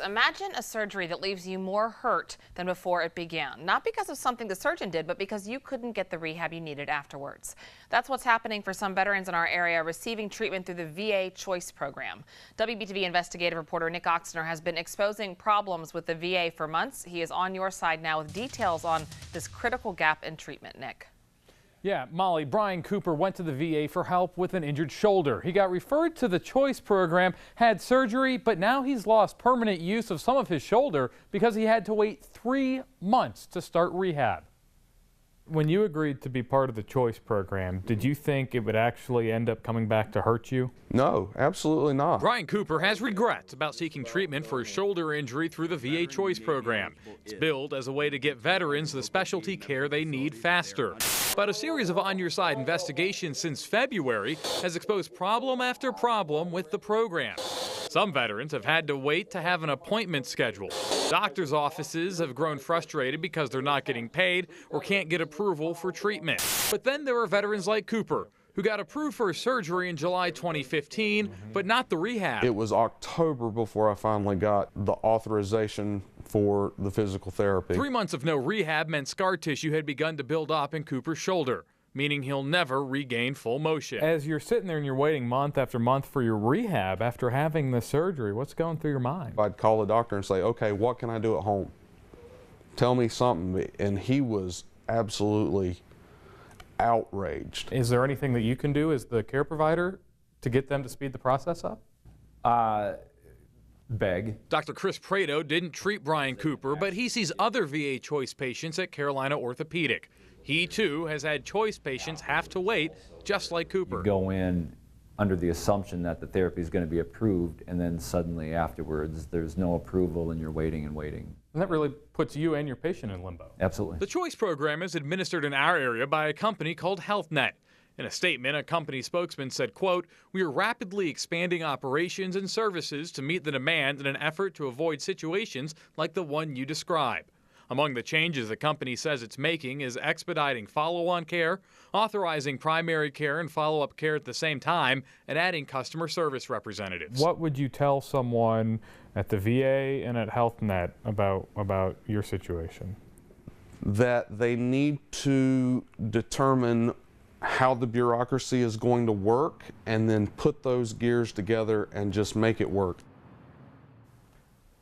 Imagine a surgery that leaves you more hurt than before it began. Not because of something the surgeon did, but because you couldn't get the rehab you needed afterwards. That's what's happening for some veterans in our area receiving treatment through the VA Choice Program. WBTV investigative reporter Nick Oxner has been exposing problems with the VA for months. He is on your side now with details on this critical gap in treatment. Nick. Yeah, Molly, Brian Cooper went to the VA for help with an injured shoulder. He got referred to the Choice Program, had surgery, but now he's lost permanent use of some of his shoulder because he had to wait 3 months to start rehab. When you agreed to be part of the Choice Program, did you think it would actually end up coming back to hurt you? No, absolutely not. Brian Cooper has regrets about seeking treatment for his shoulder injury through the VA Choice Program. It's billed as a way to get veterans the specialty care they need faster. But a series of on-your-side investigations since February has exposed problem after problem with the program. Some veterans have had to wait to have an appointment scheduled. Doctors' offices have grown frustrated because they're not getting paid or can't get approval for treatment. But then there are veterans like Cooper, who got approved for surgery in July 2015, but not the rehab. It was October before I finally got the authorization for the physical therapy. 3 months of no rehab meant scar tissue had begun to build up in Cooper's shoulder, meaning he'll never regain full motion. As you're sitting there and you're waiting month after month for your rehab after having the surgery, what's going through your mind? I'd call the doctor and say, okay, what can I do at home? Tell me something. And he was absolutely outraged. Is there anything that you can do as the care provider to get them to speed the process up? Beg. Dr. Chris Prado didn't treat Brian Cooper, but he sees other VA Choice patients at Carolina Orthopedic. He, too, has had Choice patients have to wait, just like Cooper. You go in under the assumption that the therapy is going to be approved, and then suddenly afterwards there's no approval and you're waiting and waiting. And that really puts you and your patient in limbo. Absolutely. The Choice Program is administered in our area by a company called HealthNet. In a statement, a company spokesman said, quote, "We are rapidly expanding operations and services to meet the demand in an effort to avoid situations like the one you describe." Among the changes the company says it's making is expediting follow-on care, authorizing primary care and follow-up care at the same time, and adding customer service representatives. What would you tell someone at the VA and at HealthNet about your situation? That they need to determine how the bureaucracy is going to work and then put those gears together and just make it work.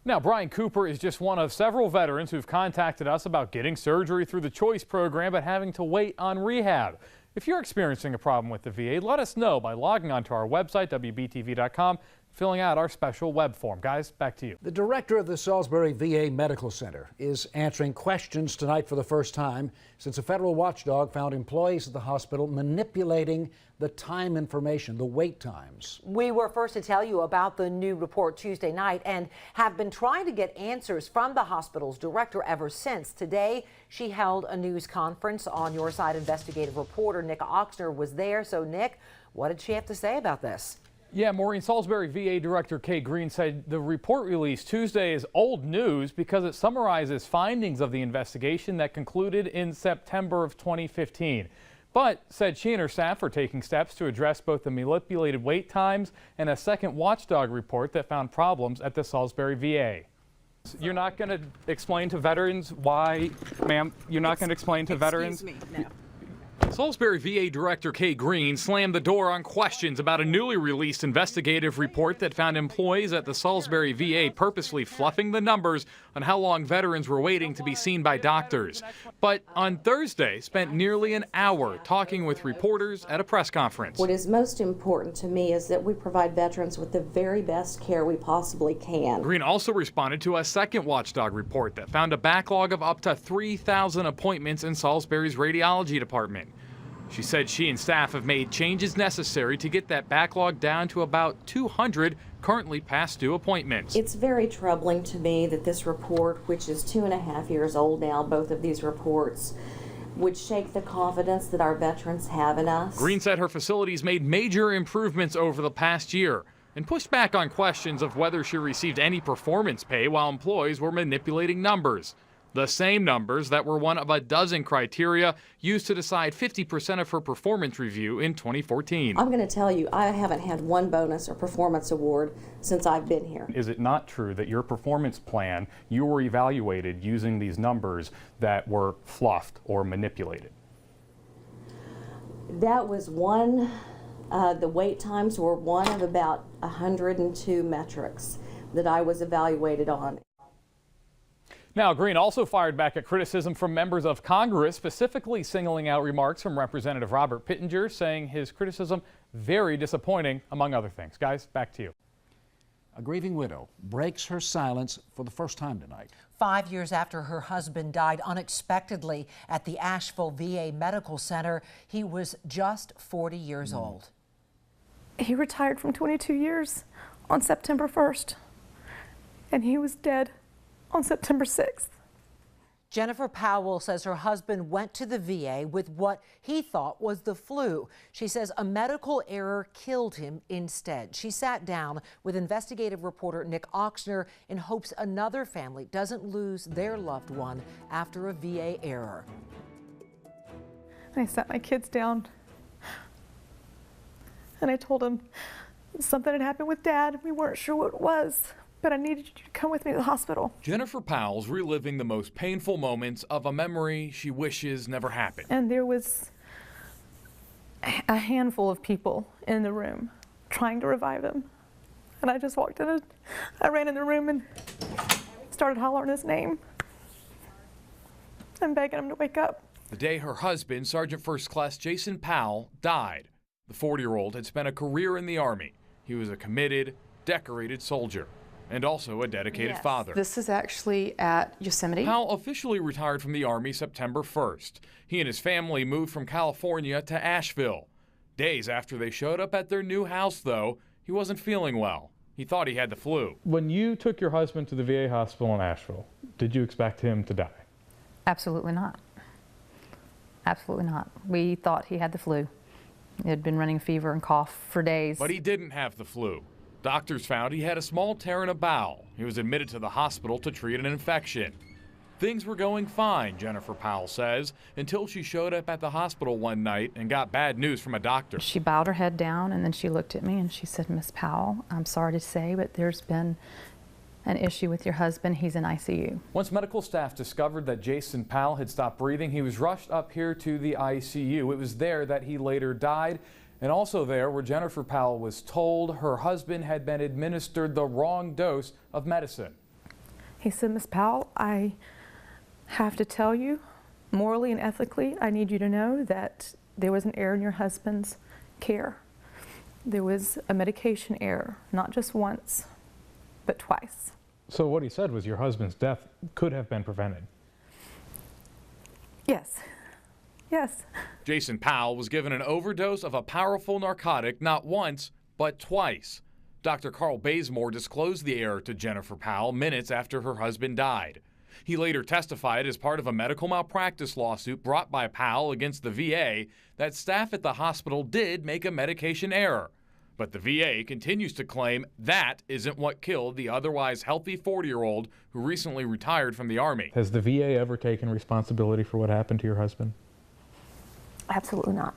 Now, Brian Cooper is just one of several veterans who've contacted us about getting surgery through the Choice Program but having to wait on rehab. If you're experiencing a problem with the VA, let us know by logging onto our website, WBTV.com, filling out our special web form. Guys, back to you. The director of the Salisbury VA Medical Center is answering questions tonight for the first time since a federal watchdog found employees at the hospital manipulating the time information, the wait times. We were first to tell you about the new report Tuesday night and have been trying to get answers from the hospital's director ever since. Today, she held a news conference. On your side, investigative reporter Nick Oxner was there. So, Nick, what did she have to say about this? Yeah, Maureen, Salisbury VA Director Kay Green said the report released Tuesday is old news because it summarizes findings of the investigation that concluded in September of 2015. But said she and her staff are taking steps to address both the manipulated wait times and a second watchdog report that found problems at the Salisbury VA. You're not going to explain to veterans why, ma'am, you're not going to explain to veterans? Excuse me, no. Salisbury VA Director Kay Green slammed the door on questions about a newly released investigative report that found employees at the Salisbury VA purposely fluffing the numbers on how long veterans were waiting to be seen by doctors. But on Thursday, spent nearly an hour talking with reporters at a press conference. What is most important to me is that we provide veterans with the very best care we possibly can. Green also responded to a second watchdog report that found a backlog of up to 3,000 appointments in Salisbury's radiology department. She said she and staff have made changes necessary to get that backlog down to about 200 currently past due appointments. It's very troubling to me that this report, which is 2.5 years old now, both of these reports, would shake the confidence that our veterans have in us. Green said her facilities made major improvements over the past year and pushed back on questions of whether she received any performance pay while employees were manipulating numbers. The same numbers that were one of a dozen criteria used to decide 50% of her performance review in 2014. I'm going to tell you, I haven't had one bonus or performance award since I've been here. Is it not true that your performance plan, you were evaluated using these numbers that were fluffed or manipulated? That was one, the wait times were one of about 102 metrics that I was evaluated on. Now, Green also fired back at criticism from members of Congress, specifically singling out remarks from Representative Robert Pittenger, saying his criticism very disappointing, among other things. Guys, back to you. A grieving widow breaks her silence for the first time tonight. 5 years after her husband died unexpectedly at the Asheville VA Medical Center, he was just 40 years old. He retired from 22 years on September 1st, and he was dead on September 6th. Jennifer Powell says her husband went to the VA with what he thought was the flu. She says a medical error killed him instead. She sat down with investigative reporter Nick Oxner in hopes another family doesn't lose their loved one after a VA error. I sat my kids down and I told them something had happened with Dad. We weren't sure what it was, but I needed you to come with me to the hospital. Jennifer Powell's reliving the most painful moments of a memory she wishes never happened. And there was a handful of people in the room trying to revive him. And I just walked in and I ran in the room and started hollering his name and begging him to wake up. The day her husband, Sergeant First Class Jason Powell, died. The 40-year-old had spent a career in the Army. He was a committed, decorated soldier, and also a dedicated father. This is actually at Yosemite. Powell officially retired from the Army September 1st. He and his family moved from California to Asheville. Days after they showed up at their new house, though, he wasn't feeling well. He thought he had the flu. When you took your husband to the VA hospital in Asheville, did you expect him to die? Absolutely not. Absolutely not. We thought he had the flu. He had been running fever and cough for days. But he didn't have the flu. Doctors found he had a small tear in a bowel. He was admitted to the hospital to treat an infection. Things were going fine, Jennifer Powell says, until she showed up at the hospital one night and got bad news from a doctor. She bowed her head down and then she looked at me and she said, "Miss Powell, I'm sorry to say, but there's been an issue with your husband. He's in ICU." Once medical staff discovered that Jason Powell had stopped breathing, he was rushed up here to the ICU. It was there that he later died, and also there where Jennifer Powell was told her husband had been administered the wrong dose of medicine. He said, "Miss Powell, I have to tell you, morally and ethically, I need you to know that there was an error in your husband's care. There was a medication error, not just once, but twice." So what he said was your husband's death could have been prevented. Yes. Yes. Jason Powell was given an overdose of a powerful narcotic not once, but twice. Dr. Carl Bazemore disclosed the error to Jennifer Powell minutes after her husband died. He later testified as part of a medical malpractice lawsuit brought by Powell against the VA that staff at the hospital did make a medication error. But the VA continues to claim that isn't what killed the otherwise healthy 40-year-old who recently retired from the Army. Has the VA ever taken responsibility for what happened to your husband? Absolutely not.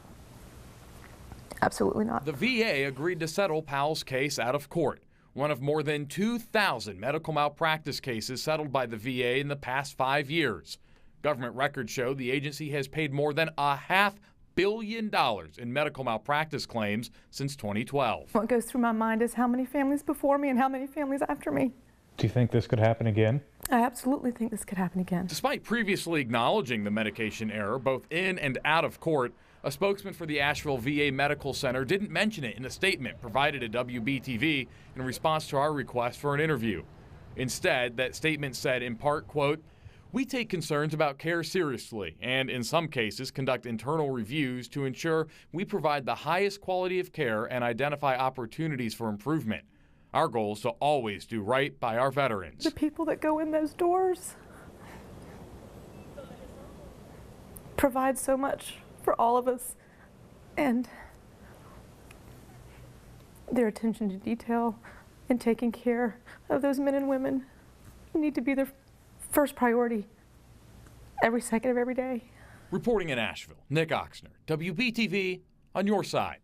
Absolutely not. The VA agreed to settle Powell's case out of court, one of more than 2,000 medical malpractice cases settled by the VA in the past 5 years. Government records show the agency has paid more than $500 million in medical malpractice claims since 2012. What goes through my mind is how many families before me and how many families after me. Do you think this could happen again? I absolutely think this could happen again. Despite previously acknowledging the medication error both in and out of court, a spokesman for the Asheville VA Medical Center didn't mention it in a statement provided to WBTV in response to our request for an interview. Instead, that statement said in part, quote, "We take concerns about care seriously and in some cases conduct internal reviews to ensure we provide the highest quality of care and identify opportunities for improvement. Our goal is to always do right by our veterans." The people that go in those doors provide so much for all of us, and their attention to detail and taking care of those men and women need to be their first priority every second of every day. Reporting in Asheville, Nick Oxner, WBTV, on your side.